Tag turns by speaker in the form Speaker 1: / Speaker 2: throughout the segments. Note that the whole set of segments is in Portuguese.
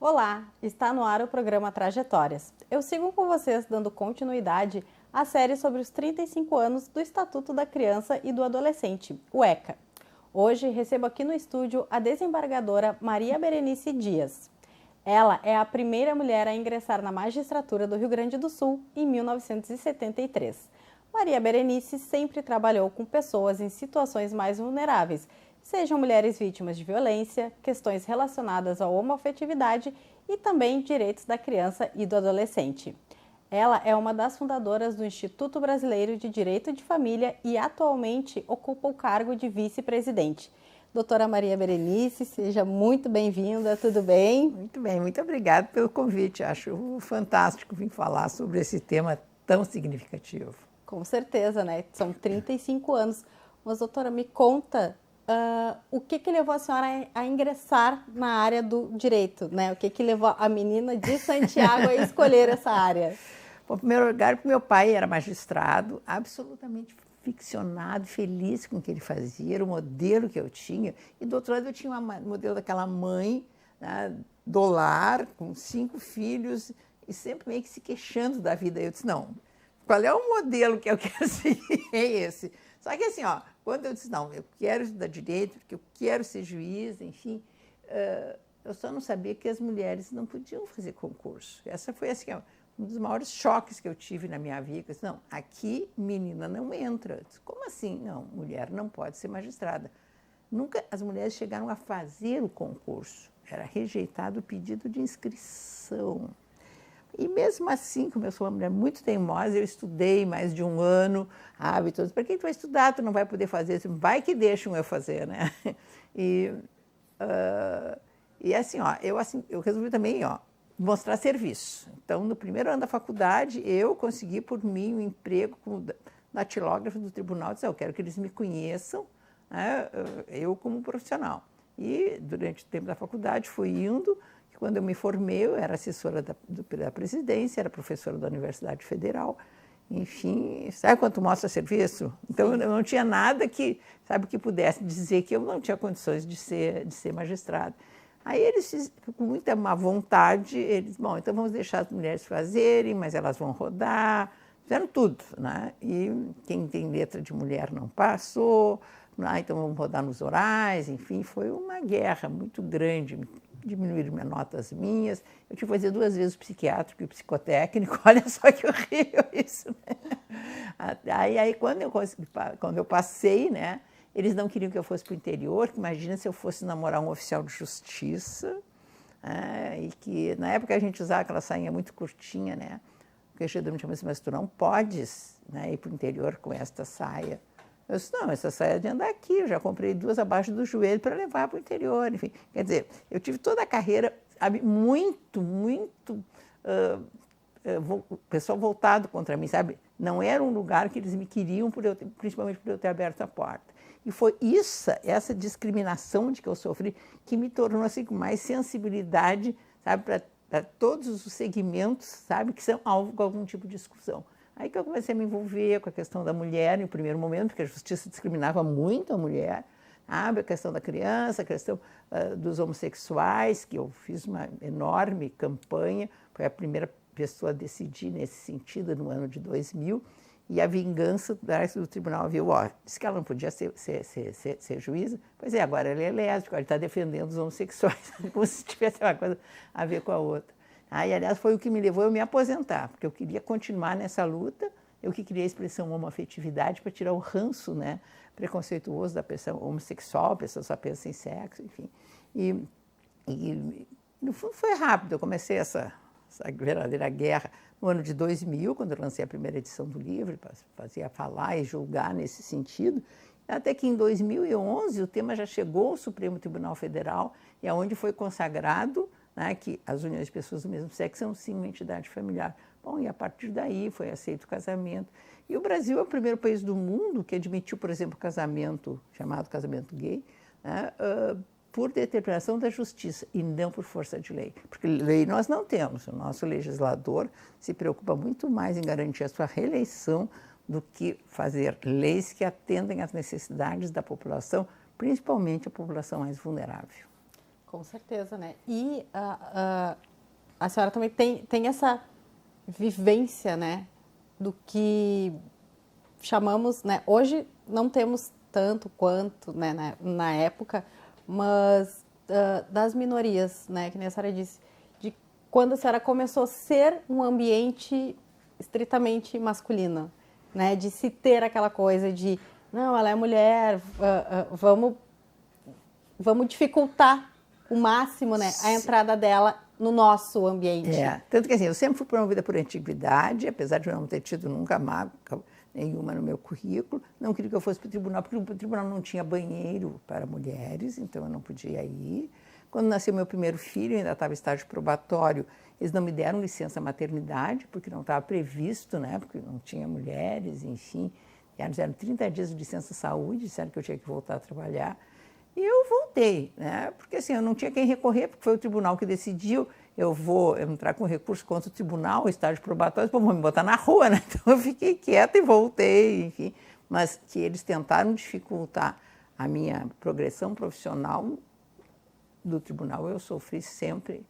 Speaker 1: Olá, está no ar o programa Trajetórias. Eu sigo com vocês dando continuidade à série sobre os 35 anos do Estatuto da Criança e do Adolescente, o ECA. Hoje recebo aqui no estúdio a desembargadora Maria Berenice Dias. Ela é a primeira mulher a ingressar na magistratura do Rio Grande do Sul em 1973. Maria Berenice sempre trabalhou com pessoas em situações mais vulneráveis, sejam mulheres vítimas de violência, questões relacionadas à homoafetividade e também direitos da criança e do adolescente. Ela é uma das fundadoras do Instituto Brasileiro de Direito de Família e atualmente ocupa o cargo de vice-presidente. Doutora Maria Berenice, seja muito bem-vinda, tudo bem?
Speaker 2: Muito bem, muito obrigada pelo convite. Acho fantástico vir falar sobre esse tema tão significativo.
Speaker 1: Com certeza, né? São 35 anos. Mas, doutora, me conta o que levou a senhora a ingressar na área do direito, né? O que levou a menina de Santiago a escolher essa área?
Speaker 2: Bom, em primeiro lugar, porque meu pai era magistrado, absolutamente ficcionado, feliz com o que ele fazia, era o modelo que eu tinha. E do outro lado eu tinha o modelo daquela mãe, né, do lar, com 5 filhos, e sempre meio que se queixando da vida. Eu disse, não, qual é o modelo que eu quero seguir? É esse. Só que assim, ó, quando eu disse, não, eu quero estudar direito, porque eu quero ser juiz, enfim, eu só não sabia que as mulheres não podiam fazer concurso. Essa foi assim, ó, um dos maiores choques que eu tive na minha vida. Eu disse, não, aqui menina não entra. Eu disse, como assim? Não, mulher não pode ser magistrada. Nunca as mulheres chegaram a fazer o concurso. Era rejeitado o pedido de inscrição. E mesmo assim, como eu sou uma mulher muito teimosa, eu estudei mais de 1 ano, hábitos. Para quem tu vai estudar, tu não vai poder fazer, vai que deixam eu fazer, né? E assim, ó, eu resolvi também, ó, mostrar serviço. Então, no primeiro ano da faculdade, eu consegui por mim um emprego como datilógrafa do tribunal. Disse, eu quero que eles me conheçam, né, eu como profissional. E durante o tempo da faculdade fui indo. Quando eu me formei, eu era assessora da presidência, era professora da Universidade Federal. Enfim, sabe quando tu mostra serviço? Então, eu não tinha nada que, sabe, que pudesse dizer que eu não tinha condições de ser magistrada. Aí eles, com muita má vontade, eles, bom, então vamos deixar as mulheres fazerem, mas elas vão rodar, fizeram tudo, né? E quem tem letra de mulher não passou, né? Então vamos rodar nos orais, enfim, foi uma guerra muito grande. Diminuíram minhas notas minhas, eu tive que fazer 2 vezes o psiquiátrico e o psicotécnico, olha só que horrível isso, né? Aí quando eu passei, né, eles não queriam que eu fosse para o interior, que imagina se eu fosse namorar um oficial de justiça, e que na época a gente usava aquela sainha muito curtinha, né, o queixador me chamou assim, mas tu não podes, né, ir para o interior com esta saia. Eu disse, não, essa saia é de andar aqui, eu já comprei 2 abaixo do joelho para levar para o interior, enfim. Quer dizer, eu tive toda a carreira, sabe, muito, o pessoal voltado contra mim, sabe? Não era um lugar que eles me queriam, principalmente por eu ter aberto a porta. E foi essa discriminação de que eu sofri, que me tornou assim, com mais sensibilidade, sabe, para todos os segmentos, sabe, que são alvo de algum tipo de discussão. Aí que eu comecei a me envolver com a questão da mulher, no primeiro momento, porque a justiça discriminava muito a mulher, sabe? A questão da criança, a questão dos homossexuais, que eu fiz uma enorme campanha, foi a primeira pessoa a decidir nesse sentido no ano de 2000, e a vingança do tribunal viu, ó, disse que ela não podia ser juíza, pois é, agora ela é lésbica, ela está defendendo os homossexuais, como se tivesse uma coisa a ver com a outra. Aí, aliás, foi o que me levou a me aposentar, porque eu queria continuar nessa luta, eu que criei a expressão homoafetividade para tirar o ranço, né, preconceituoso da pessoa homossexual, a pessoa só pensa em sexo, enfim. E no fundo foi rápido, eu comecei essa verdadeira guerra no ano de 2000, quando eu lancei a primeira edição do livro, fazia falar e julgar nesse sentido, até que em 2011 o tema já chegou ao Supremo Tribunal Federal, e é onde foi consagrado, né, que as uniões de pessoas do mesmo sexo são sim uma entidade familiar. Bom, e a partir daí foi aceito o casamento. E o Brasil é o primeiro país do mundo que admitiu, por exemplo, o casamento, chamado casamento gay, né, por determinação da justiça e não por força de lei. Porque lei nós não temos. O nosso legislador se preocupa muito mais em garantir a sua reeleição do que fazer leis que atendem às necessidades da população, principalmente a população mais vulnerável.
Speaker 1: Com certeza, né? E a senhora também tem essa vivência, né, do que chamamos, né, hoje não temos tanto quanto, né, na época, mas das minorias, né, que nem a senhora disse, de quando a senhora começou a ser um ambiente estritamente masculino, né, de se ter aquela coisa de, não, ela é mulher, vamos dificultar o máximo, né, a entrada dela no nosso ambiente.
Speaker 2: Tanto que assim, eu sempre fui promovida por antiguidade, apesar de eu não ter tido nunca marca nenhuma no meu currículo. Não queria que eu fosse para o tribunal, porque o tribunal não tinha banheiro para mulheres, então eu não podia ir. Quando nasceu meu primeiro filho, eu ainda estava em estágio probatório, eles não me deram licença maternidade, porque não estava previsto, né, porque não tinha mulheres, enfim. E eles deram 30 dias de licença saúde, disseram que eu tinha que voltar a trabalhar. E eu voltei, né? Porque assim, eu não tinha quem recorrer, porque foi o tribunal que decidiu. Eu vou entrar com recurso contra o tribunal, o estágio probatório, vão me botar na rua, né? Então eu fiquei quieta e voltei, enfim. Mas que eles tentaram dificultar a minha progressão profissional do tribunal, eu sofri sempre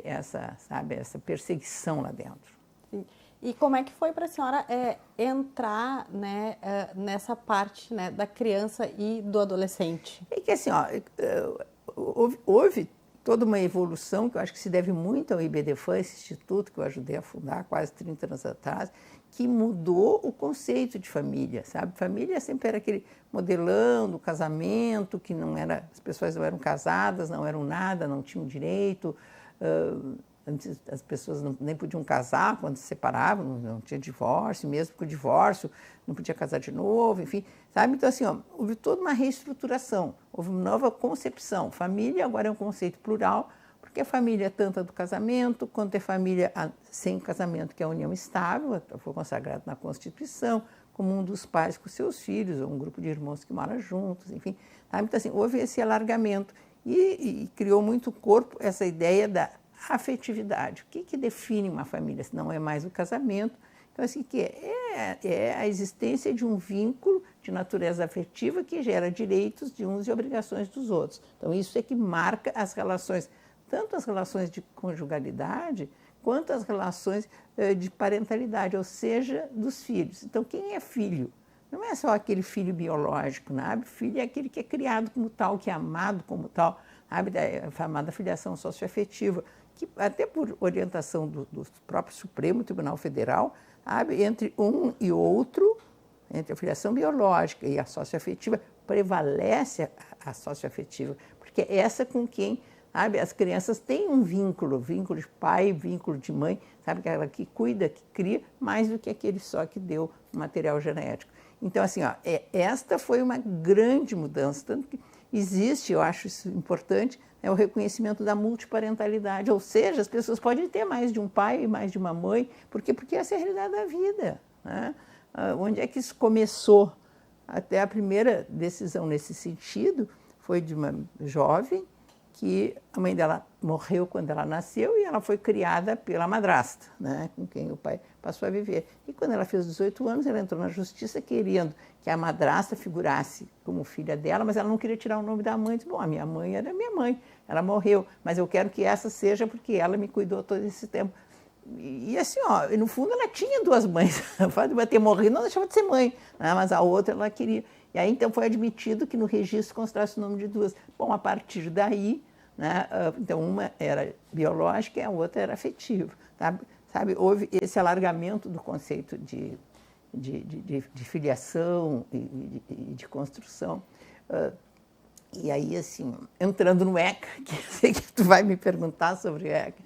Speaker 2: essa, sabe, essa perseguição lá dentro.
Speaker 1: Sim. E como é que foi para a senhora entrar, né, nessa parte, né, da criança e do adolescente?
Speaker 2: É que assim, ó, houve toda uma evolução que eu acho que se deve muito ao IBDFAN, esse instituto que eu ajudei a fundar quase 30 anos atrás, que mudou o conceito de família, sabe? Família sempre era aquele modelão do casamento, que não era, as pessoas não eram casadas, não eram nada, não tinham direito. Antes as pessoas nem podiam casar quando se separavam, não tinha divórcio, mesmo com o divórcio, não podia casar de novo, enfim, sabe? Então, assim, ó, houve toda uma reestruturação, houve uma nova concepção. Família agora é um conceito plural, porque a família é tanto a do casamento, quanto é família sem casamento, que é a união estável, foi consagrado na Constituição, como um dos pais com seus filhos, ou um grupo de irmãos que moram juntos, enfim. Sabe? Então, assim, houve esse alargamento e criou muito corpo essa ideia da afetividade. O que define uma família, se não é mais o casamento? Então, assim, que é a existência de um vínculo de natureza afetiva que gera direitos de uns e obrigações dos outros. Então, isso é que marca as relações, tanto as relações de conjugalidade, quanto as relações de parentalidade, ou seja, dos filhos. Então, quem é filho? Não é só aquele filho biológico, né? Filho é aquele que é criado como tal, que é amado como tal, sabe? A chamada filiação socioafetiva, que até por orientação do próprio Supremo Tribunal Federal, sabe? Entre um e outro, entre a filiação biológica e a socioafetiva, prevalece a socioafetiva, porque é essa com quem, sabe, as crianças têm um vínculo de pai, vínculo de mãe, sabe, aquela que cuida, que cria, mais do que aquele só que deu o material genético. Então, assim, ó, esta foi uma grande mudança, tanto que existe, eu acho isso importante, o reconhecimento da multiparentalidade, ou seja, as pessoas podem ter mais de um pai e mais de uma mãe, porque essa é a realidade da vida, né? Onde é que isso começou? Até a primeira decisão nesse sentido foi de uma jovem que a mãe dela morreu quando ela nasceu e ela foi criada pela madrasta, né, com quem o pai passou a viver. E quando ela fez 18 anos, ela entrou na justiça querendo que a madrasta figurasse como filha dela, mas ela não queria tirar o nome da mãe. Disse, bom, a minha mãe era minha mãe, ela morreu, mas eu quero que essa seja porque ela me cuidou todo esse tempo. E assim, ó, no fundo ela tinha duas mães. O fato de ela ter morrido não deixava de ser mãe, né, mas a outra ela queria. E aí, então, foi admitido que no registro constasse o nome de duas. Bom, a partir daí, né, então, uma era biológica e a outra era afetiva. Sabe, houve esse alargamento do conceito de filiação e de construção. E aí, assim, entrando no ECA, que eu sei que tu vai me perguntar sobre o ECA,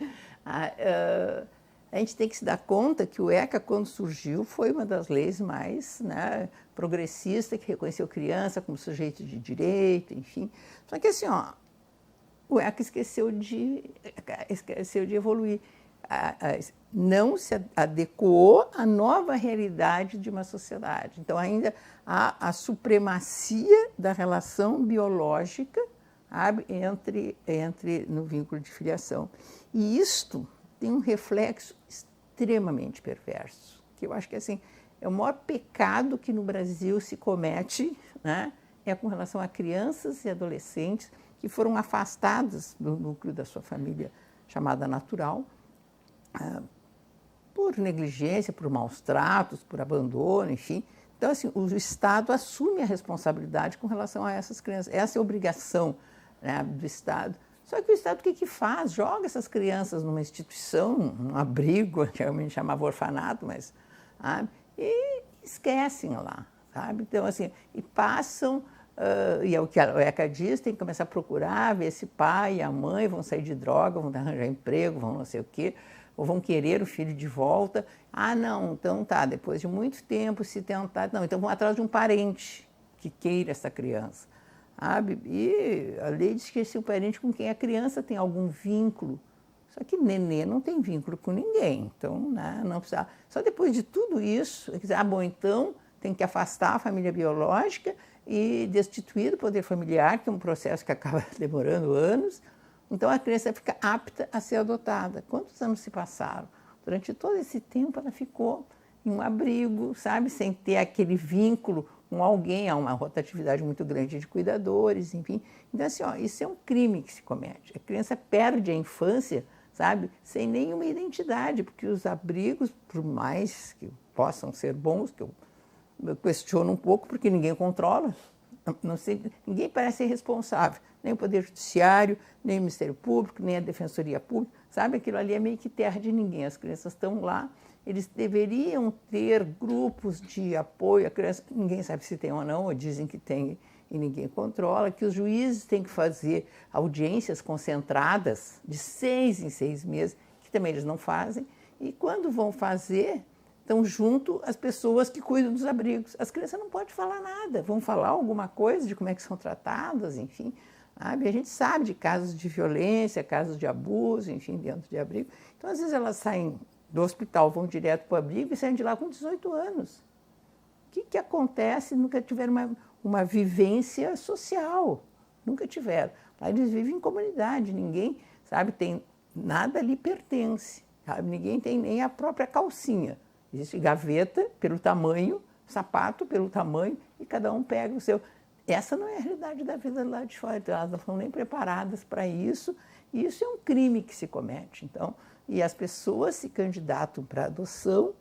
Speaker 2: a gente tem que se dar conta que o ECA, quando surgiu, foi uma das leis mais, né, progressistas, que reconheceu criança como sujeito de direito, enfim. Só que assim, ó, o ECA esqueceu de evoluir. Não se adequou à nova realidade de uma sociedade. Então, ainda há a supremacia da relação biológica, sabe, no vínculo de filiação. E isto tem um reflexo extremamente perverso, que eu acho que assim, é o maior pecado que no Brasil se comete, né, é com relação a crianças e adolescentes que foram afastadas do núcleo da sua família chamada natural, por negligência, por maus tratos, por abandono, enfim. Então, assim, o Estado assume a responsabilidade com relação a essas crianças. Essa é a obrigação, né, do Estado. Só que o Estado o que faz? Joga essas crianças numa instituição, num abrigo, antigamente chamava orfanato, mas, sabe? E esquecem lá, sabe? Então, assim, e passam, e é o que a ECA diz, tem que começar a procurar, ver se pai e a mãe vão sair de droga, vão arranjar emprego, vão não sei o quê, ou vão querer o filho de volta. Ah, não, então tá, depois de muito tempo se tentar, não, então vão atrás de um parente que queira essa criança, sabe? E a lei diz que se o parente com quem a criança tem algum vínculo, só que nenê não tem vínculo com ninguém, então, né, não precisa. Só depois de tudo isso, bom, então tem que afastar a família biológica e destituir do poder familiar, que é um processo que acaba demorando anos. Então a criança fica apta a ser adotada. Quantos anos se passaram? Durante todo esse tempo ela ficou em um abrigo, sabe, sem ter aquele vínculo com alguém, há uma rotatividade muito grande de cuidadores, enfim. Então, assim, ó, isso é um crime que se comete. A criança perde a infância, sabe, sem nenhuma identidade, porque os abrigos, por mais que possam ser bons, que eu questiono um pouco, porque ninguém controla, não sei, ninguém parece ser responsável, nem o Poder Judiciário, nem o Ministério Público, nem a Defensoria Pública, sabe, aquilo ali é meio que terra de ninguém, as crianças estão lá, eles deveriam ter grupos de apoio à criança, ninguém sabe se tem ou não, ou dizem que tem e ninguém controla, que os juízes têm que fazer audiências concentradas de 6 em 6 meses, que também eles não fazem, e quando vão fazer, estão junto as pessoas que cuidam dos abrigos. As crianças não podem falar nada, vão falar alguma coisa de como é que são tratadas, enfim. Sabe? A gente sabe de casos de violência, casos de abuso, enfim, dentro de abrigo. Então, às vezes, elas saem do hospital, vão direto para o abrigo e saem de lá com 18 anos. O que acontece? Nunca tiveram uma vivência social, nunca tiveram. Lá eles vivem em comunidade, ninguém, sabe, tem, nada lhe pertence, sabe? Ninguém tem nem a própria calcinha. Existe gaveta pelo tamanho, sapato pelo tamanho, e cada um pega o seu. Essa não é a realidade da vida lá de fora, então elas não são nem preparadas para isso, e isso é um crime que se comete. Então, e as pessoas se candidatam para adoção,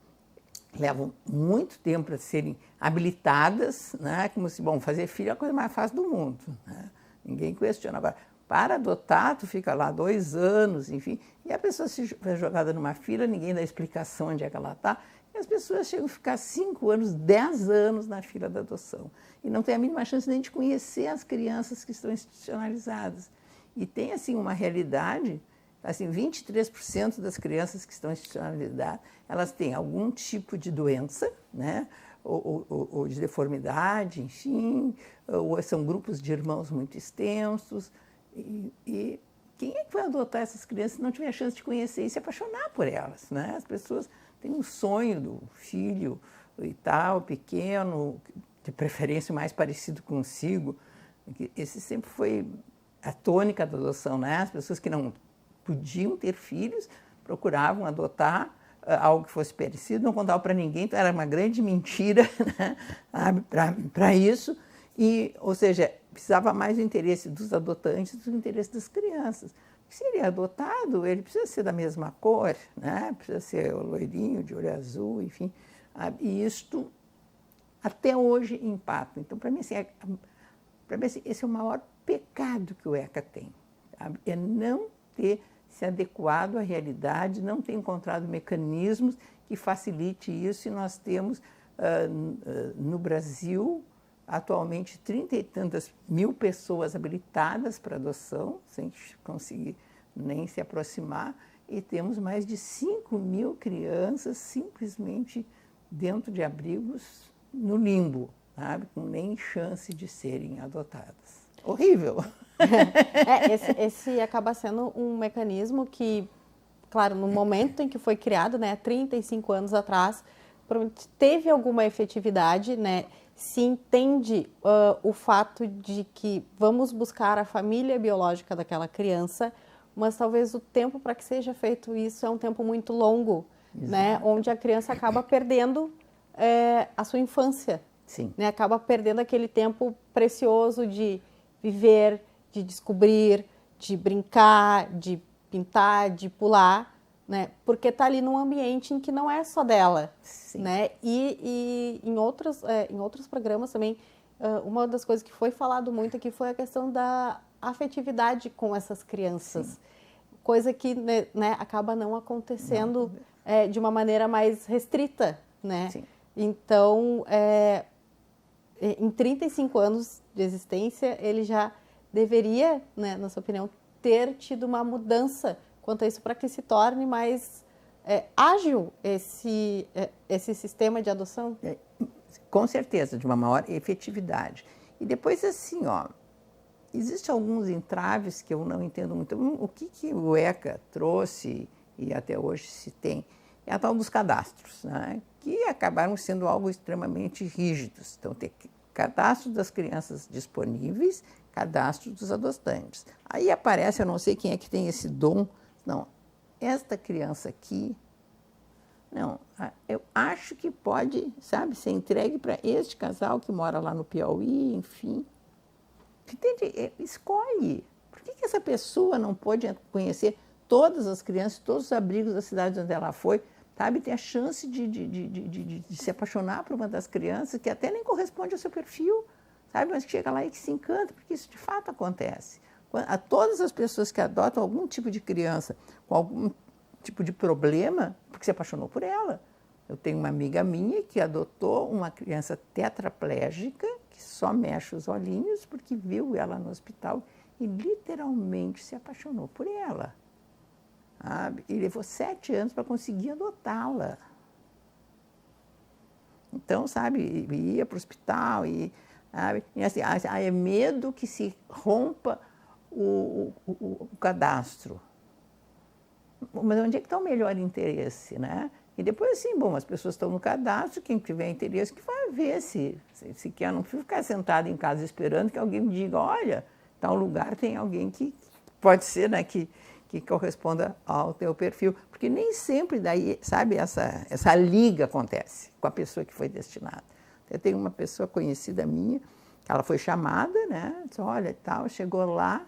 Speaker 2: levam muito tempo para serem habilitadas, né? Como se, bom, fazer filho é a coisa mais fácil do mundo, né? Ninguém questiona. Agora, para adotar, tu fica lá 2 anos, enfim, e a pessoa se é jogada numa fila, ninguém dá explicação onde é que ela está, e as pessoas chegam a ficar 5 anos, 10 anos na fila da adoção, e não tem a mínima chance nem de conhecer as crianças que estão institucionalizadas. E tem, assim, uma realidade, assim, 23% das crianças que estão institucionalizadas, elas têm algum tipo de doença, né, ou de deformidade, enfim, ou são grupos de irmãos muito extensos. E quem é que vai adotar essas crianças se não tiver a chance de conhecer e se apaixonar por elas, né? As pessoas têm um sonho do filho e tal, pequeno, de preferência mais parecido consigo. Esse sempre foi a tônica da adoção, né? As pessoas que não podiam ter filhos procuravam adotar algo que fosse parecido, não contavam para ninguém, então era uma grande mentira, né? Para isso. E, ou seja, precisava mais do interesse dos adotantes do que do interesse das crianças. Se ele é adotado, ele precisa ser da mesma cor, né? Precisa ser loirinho, de olho azul, enfim. E isto, até hoje, impacta. Então, para mim, assim, esse é o maior pecado que o ECA tem. Sabe? É não ter se adequado à realidade, não ter encontrado mecanismos que facilite isso. E nós temos, no Brasil, atualmente 30 e tantas mil pessoas habilitadas para adoção, sem conseguir nem se aproximar, e temos mais de 5.000 crianças simplesmente dentro de abrigos no limbo, sabe? Com nem chance de serem adotadas. Horrível!
Speaker 1: Esse acaba sendo um mecanismo que, claro, no momento em que foi criado, né, 35 anos atrás, teve alguma efetividade, né? Se entende o fato de que vamos buscar a família biológica daquela criança, mas talvez o tempo para que seja feito isso é um tempo muito longo, né? Onde a criança acaba perdendo a sua infância.
Speaker 2: Sim.
Speaker 1: Né? Acaba perdendo aquele tempo precioso de viver, de descobrir, de brincar, de pintar, de pular, né? Porque está ali num ambiente em que não é só dela,
Speaker 2: Sim.
Speaker 1: né? E em outros programas também, uma das coisas que foi falado muito aqui foi a questão da afetividade com essas crianças. Sim. Coisa que, né, acaba não acontecendo de uma maneira mais restrita, né?
Speaker 2: Sim.
Speaker 1: Então, em 35 anos de existência, ele já deveria, né, na sua opinião, ter tido uma mudança quanto a isso para que se torne mais ágil esse sistema de adoção?
Speaker 2: Com certeza, de uma maior efetividade. E depois, assim, existem alguns entraves que eu não entendo muito. O que o ECA trouxe, e até hoje se tem, é a tal dos cadastros, né? Que acabaram sendo algo extremamente rígidos. Então, tem cadastro das crianças disponíveis, cadastro dos adotantes. Aí aparece, eu não sei quem é que tem esse dom, não, esta criança aqui, não, eu acho que pode, sabe, ser entregue para este casal que mora lá no Piauí, enfim. Entende? Escolhe. Por que essa pessoa não pode conhecer todas as crianças, todos os abrigos da cidade onde ela foi, sabe? Ter a chance de se apaixonar por uma das crianças que até nem corresponde ao seu perfil, sabe? Mas que chega lá e que se encanta, porque isso de fato acontece. A todas as pessoas que adotam algum tipo de criança com algum tipo de problema, porque se apaixonou por ela. Eu tenho uma amiga minha que adotou uma criança tetraplégica, que só mexe os olhinhos, porque viu ela no hospital e literalmente se apaixonou por ela. Sabe? E levou 7 anos para conseguir adotá-la. Então, sabe, ia para o hospital e assim, é medo que se rompa o cadastro. Mas onde é que está o melhor interesse, né? E depois, assim, bom, as pessoas estão no cadastro, quem tiver interesse que vai ver se quer, não ficar sentado em casa esperando que alguém me diga, olha, tal lugar tem alguém que pode ser, né, que corresponda ao teu perfil. Porque nem sempre daí, sabe, essa liga acontece com a pessoa que foi destinada. Eu tenho uma pessoa conhecida minha, que ela foi chamada, né, disse, olha, tal, chegou lá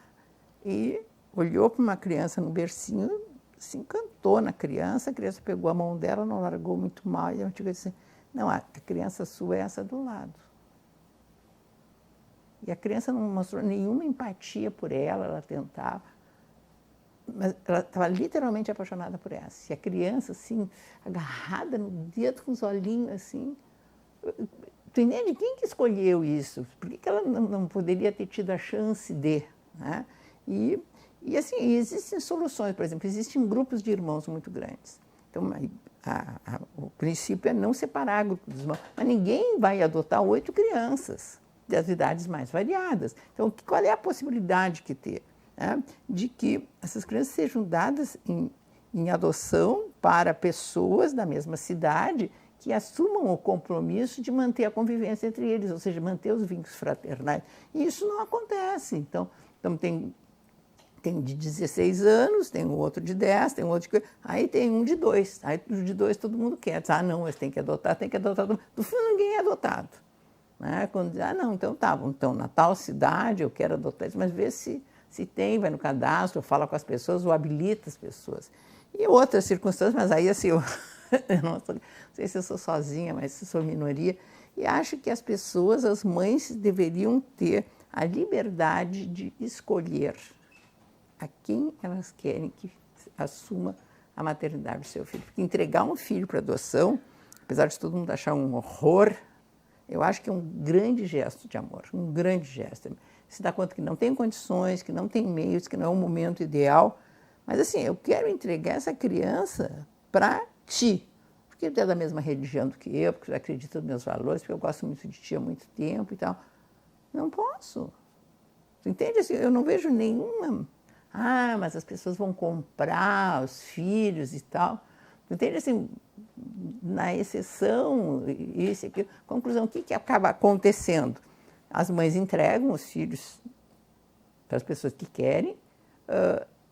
Speaker 2: e olhou para uma criança no bercinho, se encantou na criança, a criança pegou a mão dela, não largou muito mal, e a antiga disse, não, a criança sua é essa do lado. E a criança não mostrou nenhuma empatia por ela, ela tentava, mas ela estava literalmente apaixonada por essa. E a criança, assim, agarrada no dedo, com os olhinhos, assim, tu entende? Quem que escolheu isso? Por que ela não poderia ter tido a chance de, né? E assim, existem soluções, por exemplo, existem grupos de irmãos muito grandes. Então, o princípio é não separar grupos de irmãos. Mas ninguém vai adotar 8 crianças das idades mais variadas. Então, qual é a possibilidade que ter? Né? De que essas crianças sejam dadas em adoção para pessoas da mesma cidade que assumam o compromisso de manter a convivência entre eles, ou seja, manter os vínculos fraternais. E isso não acontece. Então tem de 16 anos, tem um outro de 10, tem um outro de... Aí tem um de 2. Aí o de 2 todo mundo quer. Diz, não, mas tem que adotar todo mundo. No fundo, ninguém é adotado. Né? Quando diz, não, então tá, então na tal cidade eu quero adotar isso, mas vê se tem, vai no cadastro, fala com as pessoas, ou habilita as pessoas. E outras circunstâncias, mas aí assim, eu não sei se eu sou sozinha, mas se sou minoria, e acho que as pessoas, as mães, deveriam ter a liberdade de escolher a quem elas querem que assuma a maternidade do seu filho. Porque entregar um filho para adoção, apesar de todo mundo achar um horror, eu acho que é um grande gesto de amor, um grande gesto. Se dá conta que não tem condições, que não tem meios, que não é o momento ideal, mas assim, eu quero entregar essa criança para ti, porque tu é da mesma religião do que eu, porque tu acredita nos meus valores, porque eu gosto muito de ti há muito tempo e tal. Não posso. Tu entende? Assim, eu não vejo nenhuma... mas as pessoas vão comprar os filhos e tal. Entende? Assim, na exceção, isso e aquilo. Conclusão, o que acaba acontecendo? As mães entregam os filhos para as pessoas que querem.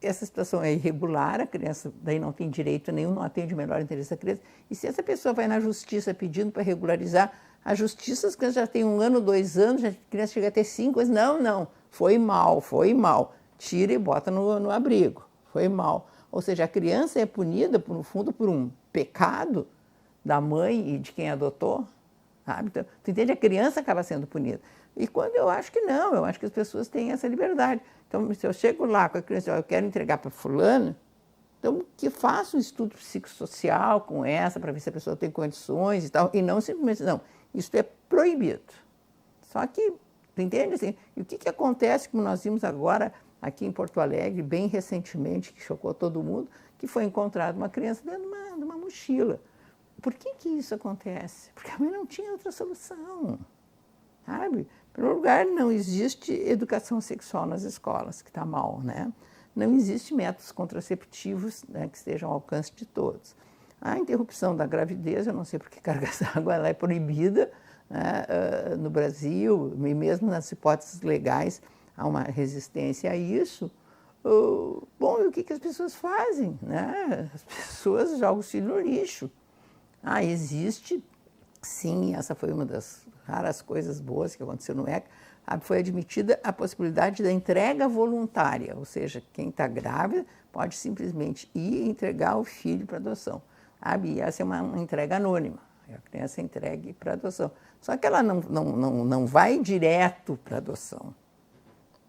Speaker 2: Essa situação é irregular, a criança daí não tem direito nenhum, não atende o melhor interesse da criança. E se essa pessoa vai na justiça pedindo para regularizar, a justiça, as crianças já têm 1 ano, 2 anos, a criança chega a ter 5, mas não, foi mal, foi mal. Tira e bota no abrigo, foi mal. Ou seja, a criança é punida, no fundo, por um pecado da mãe e de quem adotou, sabe? Então, tu entende? A criança acaba sendo punida. E quando eu acho que não, eu acho que as pessoas têm essa liberdade. Então, se eu chego lá com a criança, eu quero entregar para fulano, então que faça um estudo psicossocial com essa, para ver se a pessoa tem condições e tal, e não simplesmente, não, isso é proibido. Só que, tu entende? Assim, e o que acontece, como nós vimos agora aqui em Porto Alegre, bem recentemente, que chocou todo mundo, que foi encontrada uma criança dentro de uma mochila. Por que isso acontece? Porque a mãe não tinha outra solução, sabe? Em primeiro lugar, não existe educação sexual nas escolas, que está mal, né? Não existe métodos contraceptivos, né, que estejam ao alcance de todos. A interrupção da gravidez, eu não sei por que cargas d'água, ela é proibida, né, no Brasil, e mesmo nas hipóteses legais há uma resistência a isso. Bom, e o que as pessoas fazem, né? As pessoas jogam o filho no lixo. Existe, sim, essa foi uma das raras coisas boas que aconteceu no ECA, foi admitida a possibilidade da entrega voluntária, ou seja, quem está grávida pode simplesmente ir entregar o filho para adoção. E essa é uma entrega anônima, a criança é entregue para adoção. Só que ela não vai direto para adoção.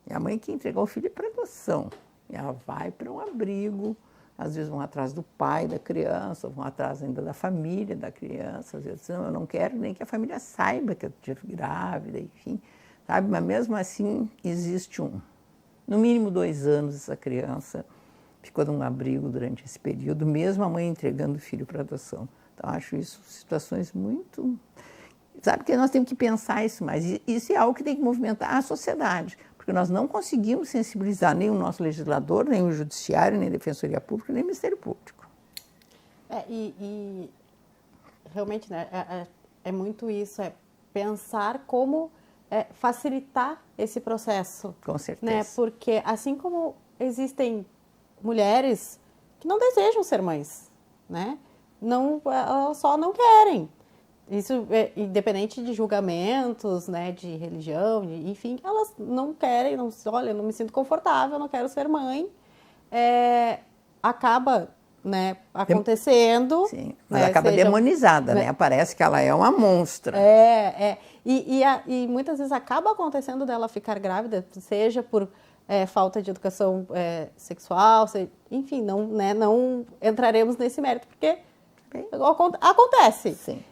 Speaker 2: É a mãe que entregou o filho para adoção. Ela vai para um abrigo, às vezes vão atrás do pai da criança, vão atrás ainda da família da criança, às vezes não, eu não quero nem que a família saiba que eu estive grávida, enfim. Sabe? Mas mesmo assim existe no mínimo 2 anos essa criança ficou num abrigo durante esse período, mesmo a mãe entregando o filho para adoção. Então acho isso situações muito... Sabe que nós temos que pensar isso mais, isso é algo que tem que movimentar a sociedade, porque nós não conseguimos sensibilizar nem o nosso legislador, nem o judiciário, nem a Defensoria Pública, nem o Ministério Público.
Speaker 1: Realmente, né, é muito isso, é pensar como facilitar esse processo.
Speaker 2: Com certeza.
Speaker 1: Né? Porque assim como existem mulheres que não desejam ser mães, né? Elas só não querem. Isso é independente de julgamentos, né, de religião, enfim, elas não querem, olha, não me sinto confortável, não quero ser mãe. Acaba, né, acontecendo.
Speaker 2: Sim, mas acaba demonizada, né? Parece que ela é uma monstra.
Speaker 1: E muitas vezes acaba acontecendo dela ficar grávida, seja por falta de educação sexual, enfim, não entraremos nesse mérito, porque acontece.
Speaker 2: Sim.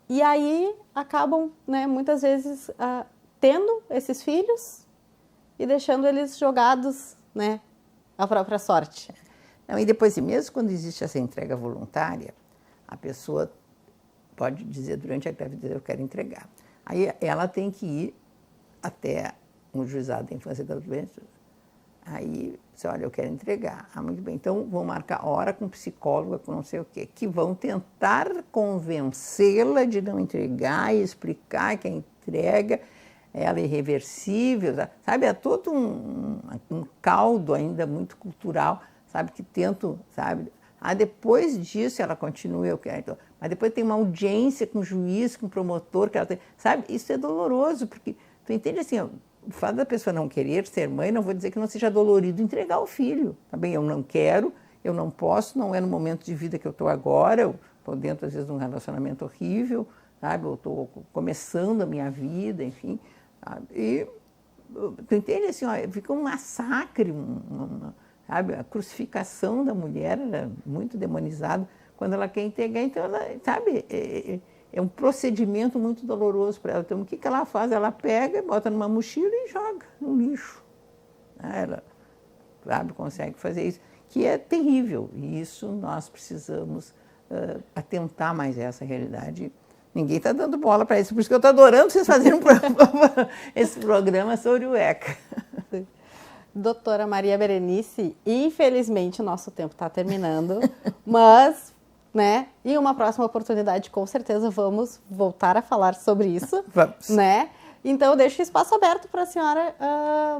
Speaker 1: E aí acabam, né, muitas vezes tendo esses filhos e deixando eles jogados, né, à própria sorte.
Speaker 2: Não, e depois, mesmo quando existe essa entrega voluntária, a pessoa pode dizer durante a gravidez, eu quero entregar. Aí ela tem que ir até um juizado da infância e da adolescência. Aí, você olha, eu quero entregar. Muito bem, então vão marcar hora com psicóloga, com não sei o quê, que vão tentar convencê-la de não entregar e explicar que a entrega ela é irreversível, sabe? É todo um caldo ainda muito cultural, sabe? Que tento, sabe? Depois disso ela continua, eu quero. Então, mas depois tem uma audiência com o juiz, com o promotor, que ela tem, sabe? Isso é doloroso, porque tu entende assim, ó, o fato da pessoa não querer ser mãe, não vou dizer que não seja dolorido entregar o filho, tá bem? Eu não quero, eu não posso, não é no momento de vida que eu estou agora, eu estou dentro, às vezes, de um relacionamento horrível, sabe? Eu estou começando a minha vida, enfim. Sabe? E tu entende assim, ó, fica um massacre, sabe? A crucificação da mulher era muito demonizada quando ela quer entregar, então ela, sabe, é um procedimento muito doloroso para ela. Então, o que ela faz? Ela pega, bota numa mochila e joga no lixo. Ela, sabe, consegue fazer isso, que é terrível. E isso nós precisamos atentar mais a essa realidade. Ninguém está dando bola para isso, por isso que eu estou adorando vocês fazerem esse programa sobre o ECA.
Speaker 1: Doutora Maria Berenice, infelizmente o nosso tempo está terminando, mas, né, em uma próxima oportunidade, com certeza vamos voltar a falar sobre isso.
Speaker 2: Vamos.
Speaker 1: Né? Então, eu deixo o espaço aberto para a senhora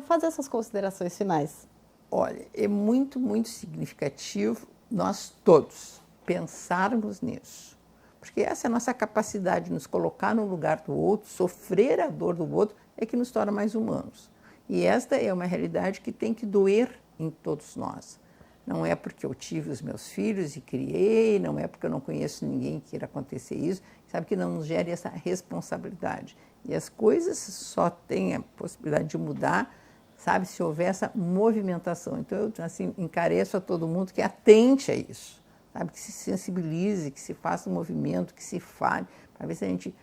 Speaker 1: fazer suas considerações finais.
Speaker 2: Olha, é muito, muito significativo nós todos pensarmos nisso. Porque essa é a nossa capacidade de nos colocar no lugar do outro, sofrer a dor do outro, é que nos torna mais humanos. E esta é uma realidade que tem que doer em todos nós. Não é porque eu tive os meus filhos e criei, não é porque eu não conheço ninguém que queira acontecer isso, sabe, que não nos gere essa responsabilidade. E as coisas só têm a possibilidade de mudar, sabe, se houver essa movimentação. Então, eu assim, encareço a todo mundo que atente a isso, sabe, que se sensibilize, que se faça um movimento, que se fale, para ver se a gente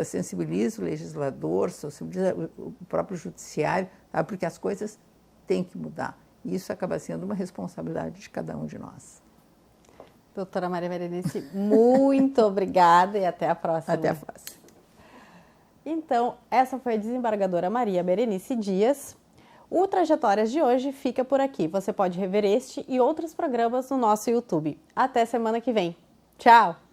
Speaker 2: sensibiliza o legislador, sensibiliza o próprio judiciário, sabe, porque as coisas têm que mudar. E isso acaba sendo uma responsabilidade de cada um de nós.
Speaker 1: Doutora Maria Berenice, muito obrigada e até a próxima.
Speaker 2: Até a próxima.
Speaker 1: Então, essa foi a desembargadora Maria Berenice Dias. O Trajetórias de hoje fica por aqui. Você pode rever este e outros programas no nosso YouTube. Até semana que vem. Tchau!